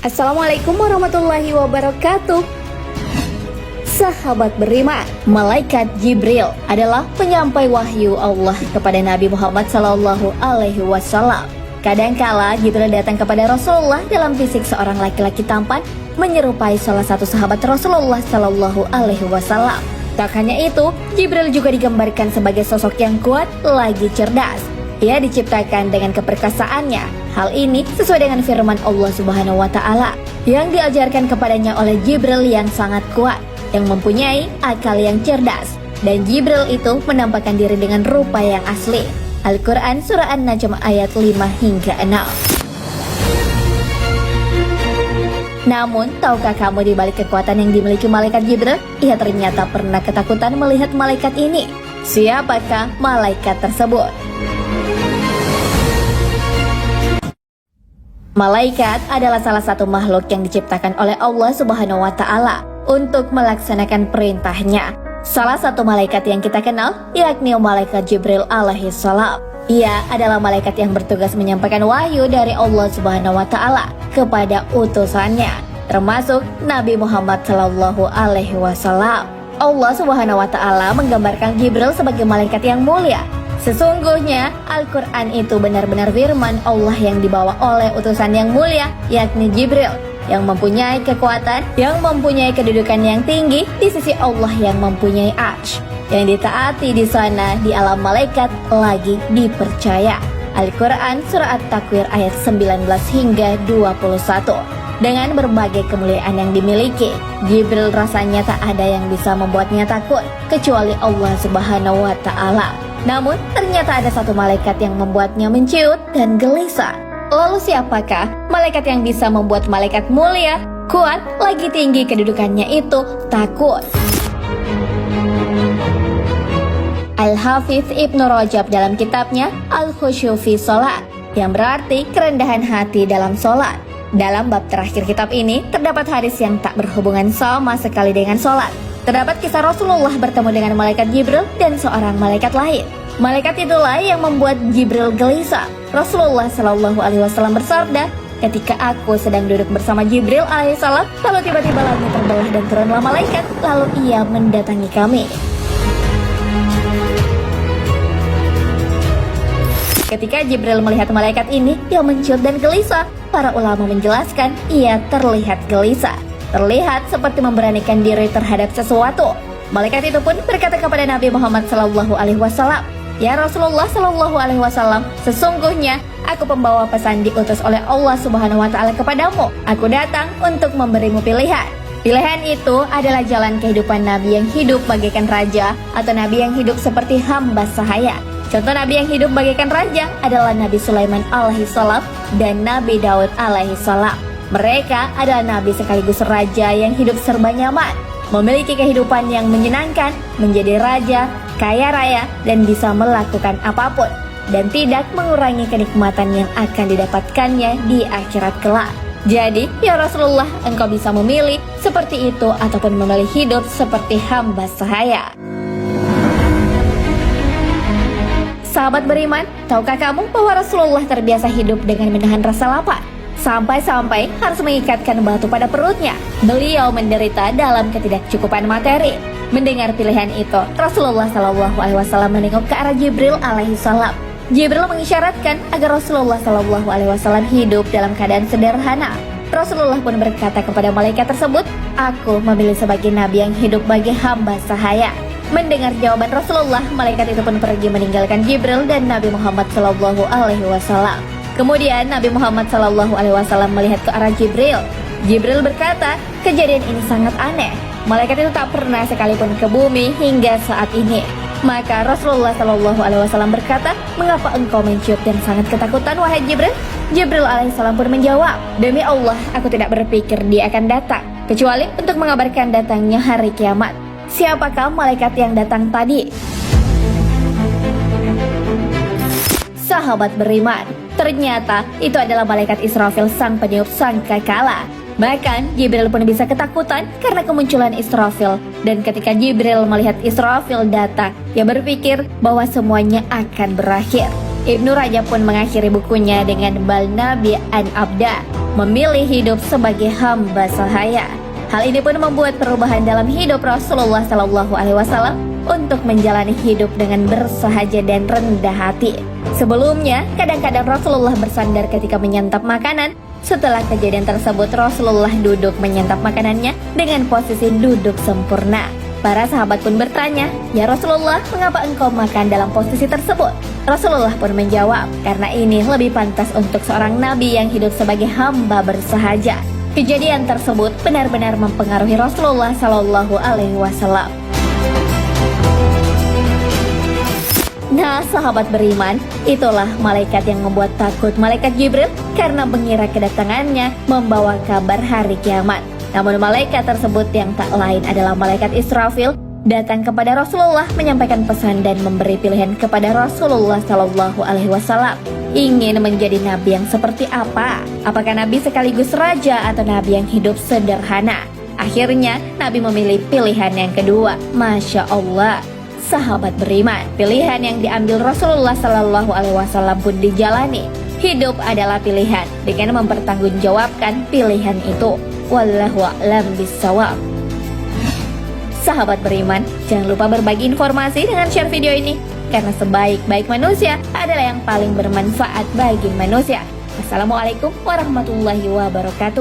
Assalamualaikum warahmatullahi wabarakatuh. Sahabat beriman, Malaikat Jibril adalah penyampai wahyu Allah kepada Nabi Muhammad SAW. Kadangkala Jibril datang kepada Rasulullah dalam fisik seorang laki-laki tampan, menyerupai salah satu sahabat Rasulullah SAW. Tak hanya itu, Jibril juga digambarkan sebagai sosok yang kuat lagi cerdas. Ia diciptakan dengan keperkasaannya. Hal ini sesuai dengan firman Allah Subhanahu wa Ta'ala yang diajarkan kepadanya oleh Jibril yang sangat kuat, yang mempunyai akal yang cerdas. Dan Jibril itu menampakkan diri dengan rupa yang asli. Al-Quran Surah An-Najm ayat 5 hingga 6. Namun, tahukah kamu di balik kekuatan yang dimiliki malaikat Jibril, ia ternyata pernah ketakutan melihat malaikat ini. Siapakah malaikat tersebut? Malaikat adalah salah satu makhluk yang diciptakan oleh Allah Subhanahu wa Ta'ala untuk melaksanakan perintahnya. Salah satu malaikat yang kita kenal yakni malaikat Jibril alaihissalam. Ia adalah malaikat yang bertugas menyampaikan wahyu dari Allah Subhanahu wa Ta'ala kepada utusannya, termasuk Nabi Muhammad sallallahu alaihi wasallam. Allah Subhanahu wa Ta'ala menggambarkan Jibril sebagai malaikat yang mulia. Sesungguhnya Al-Quran itu benar-benar firman Allah yang dibawa oleh utusan yang mulia, yakni Jibril, yang mempunyai kekuatan, yang mempunyai kedudukan yang tinggi di sisi Allah yang mempunyai Arsy, yang ditaati di sana di alam malaikat lagi dipercaya. Al-Quran Surah At-Takwir ayat 19 hingga 21. Dengan berbagai kemuliaan yang dimiliki, Jibril rasanya tak ada yang bisa membuatnya takut kecuali Allah Subhanahu wa Ta'ala. Namun ternyata ada satu malaikat yang membuatnya menciut dan gelisah. Lalu siapakah malaikat yang bisa membuat malaikat mulia, kuat, lagi tinggi kedudukannya itu takut? Al-Hafidz Ibnu Rajab dalam kitabnya Al-Khusyu' fi Shalat, yang berarti kerendahan hati dalam sholat. Dalam bab terakhir kitab ini terdapat hadis yang tak berhubungan sama sekali dengan sholat. Terdapat kisah Rasulullah bertemu dengan malaikat Jibril dan seorang malaikat lain. Malaikat itulah yang membuat Jibril gelisah. Rasulullah Shallallahu Alaihi Wasallam bersabda, ketika aku sedang duduk bersama Jibril alaihissalam, lalu tiba-tiba langit terbelah dan turunlah malaikat, lalu ia mendatangi kami. Ketika Jibril melihat malaikat ini, ia menciut dan gelisah. Para ulama menjelaskan, ia terlihat gelisah, terlihat seperti memberanikan diri terhadap sesuatu. Malaikat itu pun berkata kepada Nabi Muhammad SAW, "Ya Rasulullah SAW, sesungguhnya aku pembawa pesan diutus oleh Allah Subhanahu wa Ta'ala kepadamu. Aku datang untuk memberimu pilihan. Pilihan itu adalah jalan kehidupan Nabi yang hidup bagaikan raja, atau Nabi yang hidup seperti hamba sahaya." Contoh Nabi yang hidup bagaikan raja adalah Nabi Sulaiman alaihissalam dan Nabi Daud alaihissalam. Mereka adalah Nabi sekaligus raja yang hidup serba nyaman, memiliki kehidupan yang menyenangkan, menjadi raja, kaya raya, dan bisa melakukan apapun, dan tidak mengurangi kenikmatan yang akan didapatkannya di akhirat kelak. Jadi, ya Rasulullah, engkau bisa memilih seperti itu ataupun memilih hidup seperti hamba sahaya. Sahabat beriman, tahukah kamu bahwa Rasulullah terbiasa hidup dengan menahan rasa lapar? Sampai-sampai harus mengikatkan batu pada perutnya. Beliau menderita dalam ketidakcukupan materi. Mendengar pilihan itu, Rasulullah SAW menengok ke arah Jibril alaihissalam. Jibril mengisyaratkan agar Rasulullah SAW hidup dalam keadaan sederhana. Rasulullah pun berkata kepada malaikat tersebut, "Aku memilih sebagai nabi yang hidup bagi hamba sahaya." Mendengar jawaban Rasulullah, malaikat itu pun pergi meninggalkan Jibril dan Nabi Muhammad SAW. Kemudian Nabi Muhammad SAW melihat ke arah Jibril. Jibril berkata, "Kejadian ini sangat aneh. Malaikat itu tak pernah sekalipun ke bumi hingga saat ini." Maka Rasulullah SAW berkata, "Mengapa engkau menciut dan sangat ketakutan, wahai Jibril?" Jibril alaihissalam pun menjawab, "Demi Allah, aku tidak berpikir dia akan datang, kecuali untuk mengabarkan datangnya hari kiamat." Siapakah malaikat yang datang tadi? Sahabat beriman, ternyata itu adalah malaikat Israfil, sang peniup sangkakala. Bahkan Jibril pun bisa ketakutan karena kemunculan Israfil. Dan ketika Jibril melihat Israfil datang, ia berpikir bahwa semuanya akan berakhir. Ibnu Rajab pun mengakhiri bukunya dengan Bal Nabi an Abda, memilih hidup sebagai hamba sahaya. Hal ini pun membuat perubahan dalam hidup Rasulullah SAW untuk menjalani hidup dengan bersahaja dan rendah hati. Sebelumnya, kadang-kadang Rasulullah bersandar ketika menyantap makanan. Setelah kejadian tersebut, Rasulullah duduk menyantap makanannya dengan posisi duduk sempurna. Para sahabat pun bertanya, "Ya Rasulullah, mengapa engkau makan dalam posisi tersebut?" Rasulullah pun menjawab, "Karena ini lebih pantas untuk seorang nabi yang hidup sebagai hamba bersahaja." Kejadian tersebut benar-benar mempengaruhi Rasulullah SAW. Nah, sahabat beriman, itulah malaikat yang membuat takut malaikat Jibril karena mengira kedatangannya membawa kabar hari kiamat. Namun malaikat tersebut yang tak lain adalah malaikat Israfil datang kepada Rasulullah menyampaikan pesan dan memberi pilihan kepada Rasulullah SAW. Ingin menjadi nabi yang seperti apa? Apakah nabi sekaligus raja atau nabi yang hidup sederhana? Akhirnya Nabi memilih pilihan yang kedua. Masya Allah. Sahabat beriman, pilihan yang diambil Rasulullah SAW pun dijalani. Hidup adalah pilihan dengan mempertanggungjawabkan pilihan itu. Wallahu a'lam bishawab. Sahabat beriman, jangan lupa berbagi informasi dengan share video ini, karena sebaik-baik manusia adalah yang paling bermanfaat bagi manusia. Assalamualaikum warahmatullahi wabarakatuh.